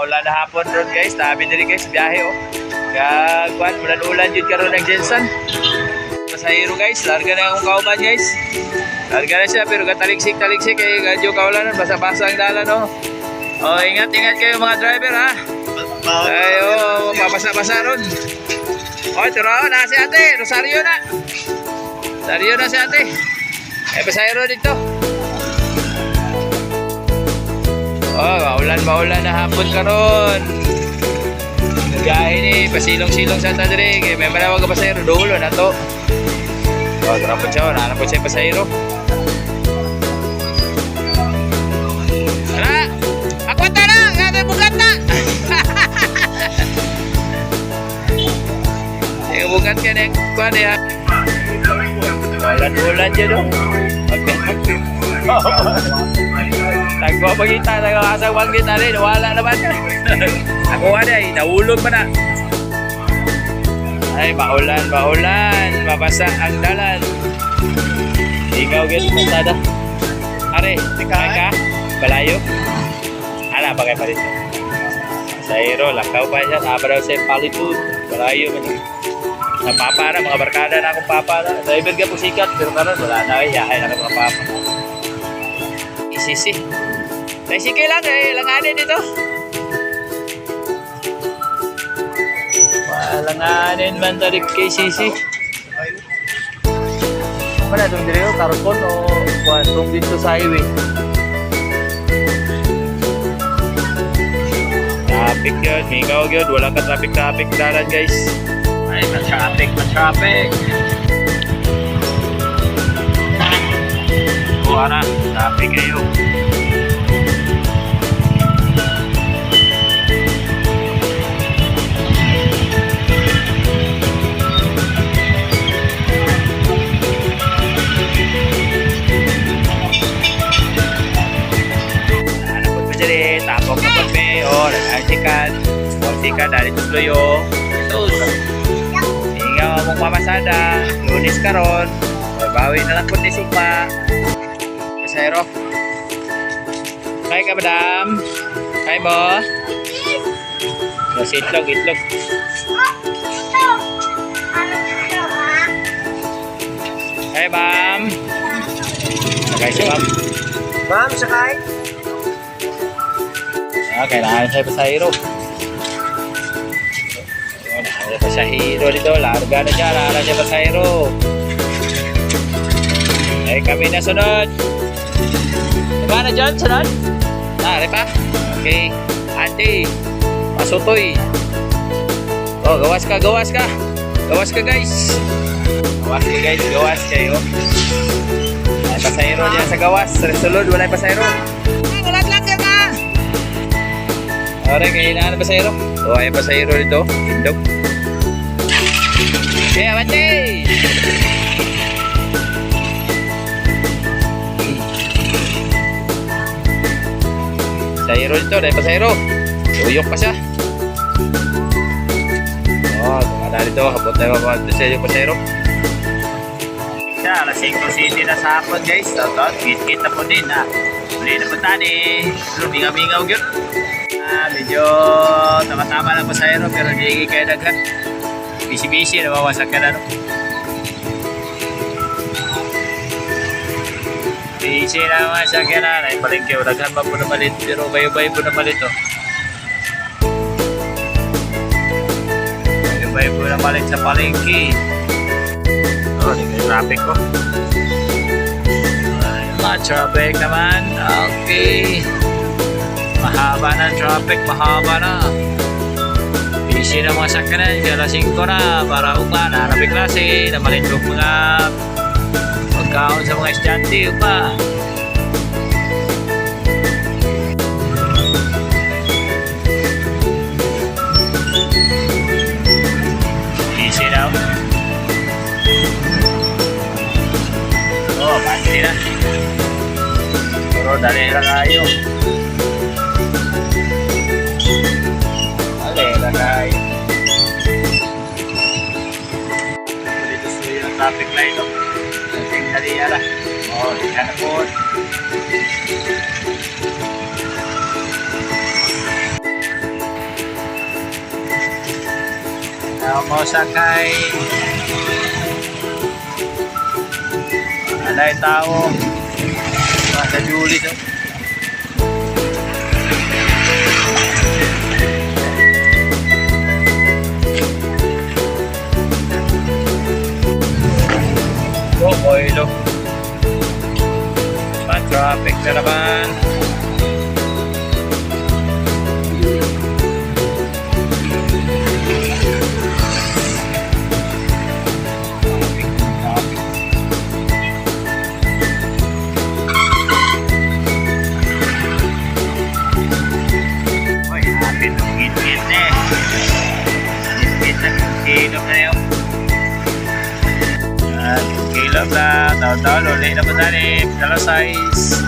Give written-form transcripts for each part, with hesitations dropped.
maulan na hapon ron guys. Tabi diri guys biyahe oh. Kaya kuan ulan-ulan jud karon ng Jensen. Pasahero guys, larga na akong kauban guys. Larga na siya pero kataliksik-taliksik kay gadyo kaulanan basa-basa ang dalan oh. Oh, ingat-ingat kayo mga driver ha. Ayo, mabasa-basa ron. Oh, turo na si ate, Rosario na. Rosario na si ate. Pasahero dito. Oh, maulan na hapon karon. Nagahe ni pasilong-silong sa tadre kay may manawag ka pasahero dulo na to. Oh, trapon siya, wala po siya pasahero. Tara! Akwata na! Gabi bugat na! Sige, bugat ka na yung kuwan eh ha. Ulan-ulan dyan o. Okay. Nagpapagita, nagkakasawang kita rin. Wala naman. Ako ay naulog pa na. Ay, maulan. Mabasa ang dalan. Ikaw gano'n masada. Are, ka? Balayo? Ala, bagay pa rin. Sa hero, lakaw pa siya. Nabaraw sa palitud. Balayo man. Napapara, mga barkada na akong papara. Driver ka po sikat. Pero karon wala na. Yahay na ka mga papa. Isisi. Sige lang eh. Langanin dito. Langanin man tarik kay Sisi. Mana itong dito? Karkon o itong dito sa highway? Traffic yun. Mingaw yun. Wala ka traffic dalan guys. Ay, ma-traffic. Buha na. Traffic kayo. Tapok na po may nag-artikan dari Tusloyo ito hingaw mong pamasada Lunis karon bawi na lang po ni Sigma pasahero kaya ka madam kaya mo itlog kaya ma'am sakay siya ma'am sakay. Kailangan siya pasahero. Ada pasahero dito. Larga na siya. Larga siya pasahero. Ay kami na sunod. Diba na dyan? Sunod? Nari pa? Okay. Ate. Pasutoy. Oh, gawas ka. Gawas ka guys. Gawas kayo. Ay pasahero dyan sa gawas. Resulod. Wala yung pasahero. Ora, kailangan na pasahero. O, ay pasahero dito. Indog. Okay, abante! Pasahero dito, dahil pasahero. Uyok pa siya. O, tumala dito. Habot tayo sa yung pasahero. Siya, alas 5:00 na sa hapon guys. Kit-kit na po din ha. Muli na po tani. Lumingaw-mingaw yun. Medyo tama-tama lang pasahero pero hindi kayo daghan. Busy, nawawasak ka na no? Busy nawawasak ka na. Ay palengke, daghan pa po na malit pero bayo-bayo po na malit oh. Bayo-bayo po na malit sa palengke. Oh, hindi kayo traffic ko. Traffic naman. Okay. Mahaba na traffic, mahaba na. Busy na mga sakyanan, alas 5 na para upa, narapik klase, na malindog mga pagkaon sa mga estudyante upa. Busy na. Oh, pati na. Pero dali lang tayo. Lagay. Dito sa yung traffic light oh. Tingnan dali ala. Oh, tingnan na po. Mosakay. Anay tao. Sa Julie to. Oilo. Traffic na naman. Uy, happy to git-git na eh. Git-git na, kilom na yun. At kilom na, taon-taon, ulit na masanip, dala size.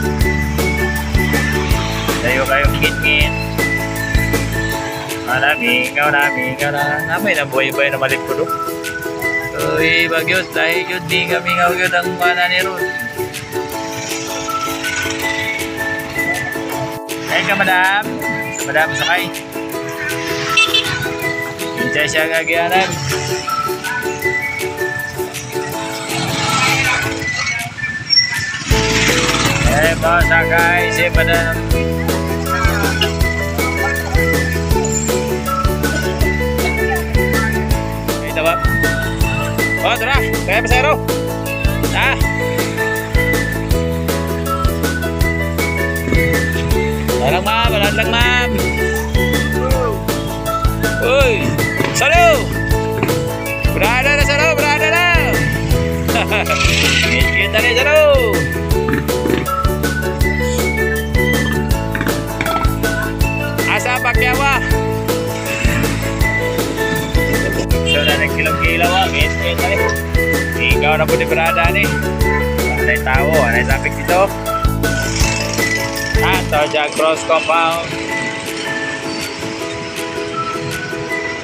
Tayo kayong git-git. Ikaw na. Namay na buhay-buhay na malit ko do. Uy, bagyot, dahil yun, di kami ngawagod ang mana ni Ron. Ay ka, madam. Madam, sakay. Hintay siya kagyanan. Sakay, si madam. Ay, diba? Oh, tara. Kaya pasero. Wala lang, ma'am. Uy, salo. Berada na. Kita nih, salo. Asa pakyawa. So na nagkilaw-kilaw kita nih. Ikaw na po di berada nih. Anay tao, anay traffic dito. Ito dyan, cross compound.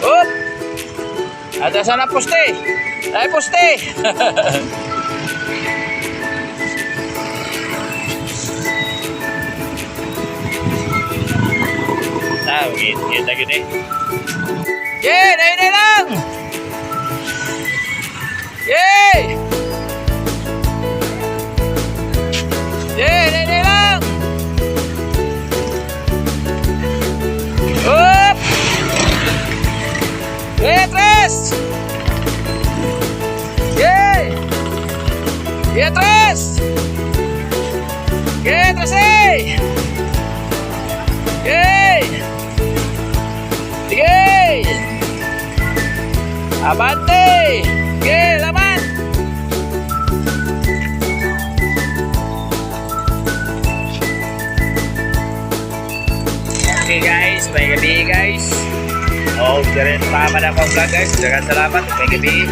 Oop! At saan ang poste? Ay, poste! Kita gini. Yay! Nainay lang! Yay! Yay! Nainay lang! Up! Tres! Yay! Tres! Tres! Yay! Sige! Abante! Sige, laman! Okay guys, may gabi guys. Oh, ganun pa man akong vlog guys. Dagan salamat, may gabi.